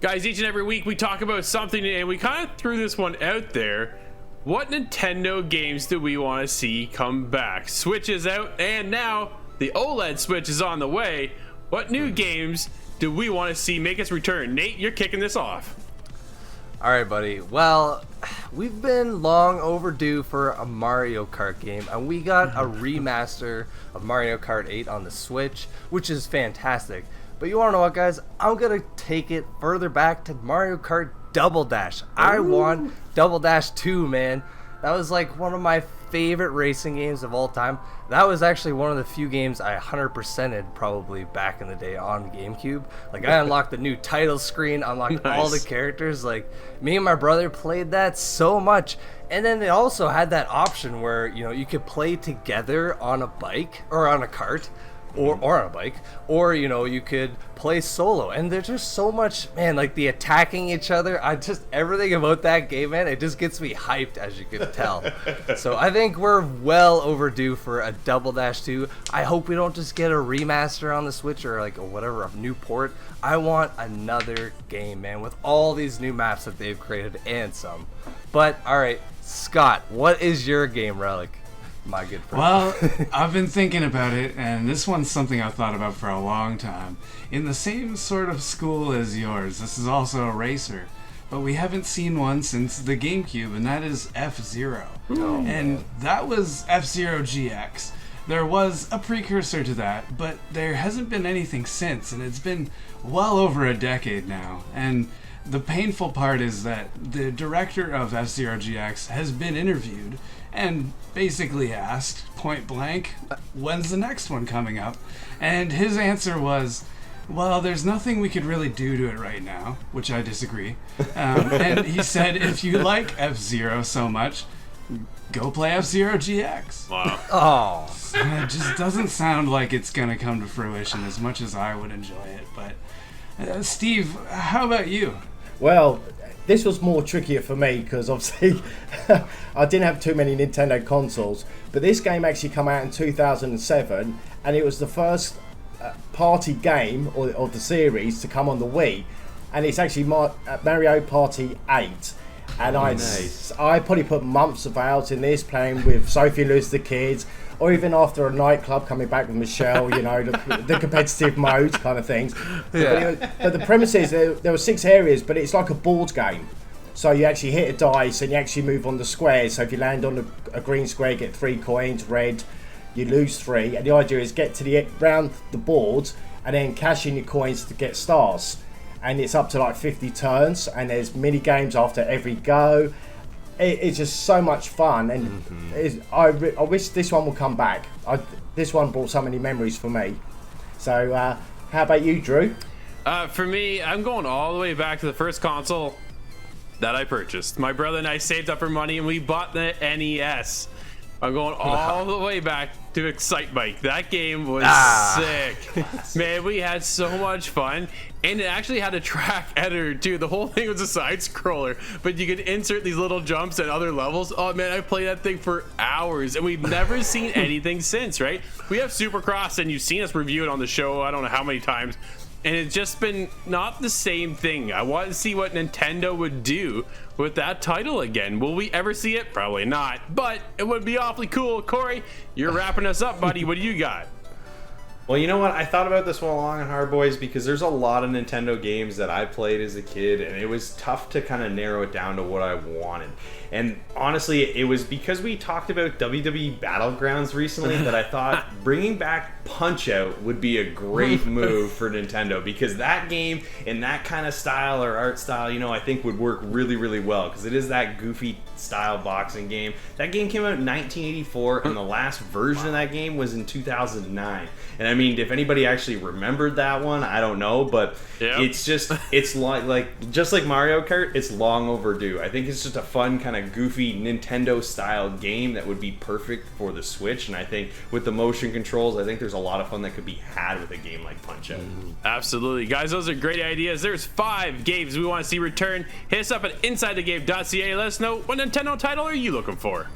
Guys, each and every week we talk about something, and we kind of threw this one out there. What Nintendo games do we want to see come back? Switch is out, and now the OLED Switch is on the way. What new games do we want to see make its return? Nate, you're kicking this off. All right, buddy. Well, we've been long overdue for a Mario Kart game, and we got a remaster of Mario Kart 8 on the Switch, which is fantastic. But you want to know what, guys? I'm going to take it further back to Mario Kart Double Dash. I want Double Dash 2, man. That was like one of my favorite racing games of all time. That was actually one of the few games I 100%ed probably back in the day on GameCube. Like, I unlocked the new title screen, unlocked all the characters. Like, me and my brother played that so much. And then they also had that option where, you know, you could play together on a bike or on a cart. Or on a bike, or, you know, you could play solo, and there's just so much, man, like the attacking each other. Everything about that game, man, it just gets me hyped, as you can tell. So I think we're well overdue for a Double Dash 2. I hope we don't just get a remaster on the Switch or like a new port. I want another game, man, with all these new maps that they've created and some. But all right, Scott, what is your game, Relic? My good friend. Well, I've been thinking about it, and this one's something I've thought about for a long time. In the same sort of school as yours, this is also a racer, but we haven't seen one since the GameCube, and that is FZero. And that was FZero GX. There was a precursor to that, but there hasn't been anything since, and it's been well over a decade now. And the painful part is that the director of FZero GX has been interviewed and basically asked point blank, when's the next one coming up? And his answer was, well, there's nothing we could really do to it right now, which I disagree. And he said, if you like F-Zero so much, go play FZero GX. Wow. Oh. It just doesn't sound like it's going to come to fruition as much as I would enjoy it. But Steve, how about you? Well, this was more trickier for me because obviously I didn't have too many Nintendo consoles, but this game actually came out in 2007, and it was the first party game or the series to come on the Wii, and it's actually Mario Party 8. And I probably put months of hours in this, playing with Sophie and Lewis the kids, or even after a nightclub coming back with Michelle, you know, the competitive mode kind of things. Yeah. But the premise is there were 6 areas, but it's like a board game. So you actually hit a dice and you actually move on the squares. So if you land on a green square, you get 3 coins, red, you lose 3. And the idea is get to round the board and then cash in your coins to get stars. And it's up to like 50 turns, and there's mini games after every go. It's just so much fun, and I wish this one will come back. This one brought so many memories for me. So how about you, Drew? For me, I'm going all the way back to the first console that I purchased. My brother and I saved up our money, and we bought the NES. I'm going all the way back to Excitebike. That game was sick. Man, we had so much fun. And it actually had a track editor too. The whole thing was a side scroller, but you could insert these little jumps at other levels. Oh man, I played that thing for hours, and we've never seen anything since, right? We have Supercross, and you've seen us review it on the show I don't know how many times, and it's just been not the same thing. I want to see what Nintendo would do with that title again. Will we ever see it? Probably not, but it would be awfully cool. Corey, you're wrapping us up, buddy. What do you got? Well, you know what? I thought about this one long and hard, boys, because there's a lot of Nintendo games that I played as a kid, and it was tough to kind of narrow it down to what I wanted. And honestly, it was because we talked about WWE Battlegrounds recently that I thought bringing back Punch-Out would be a great move for Nintendo, because that game in that kind of style or art style, you know, I think would work really, really well, because it is that goofy style boxing game. That game came out in 1984, and the last version of that game was in 2009. And I mean, if anybody actually remembered that one, I don't know, but it's just, it's just like Mario Kart, it's long overdue. I think it's just a fun kind of goofy Nintendo style game that would be perfect for the Switch, and I think with the motion controls, I think there's a lot of fun that could be had with a game like Punch-Out. Absolutely. Guys, those are great ideas. There's 5 games we want to see return. Hit us up at InsideTheGame.ca. Let us know, what Nintendo title are you looking for?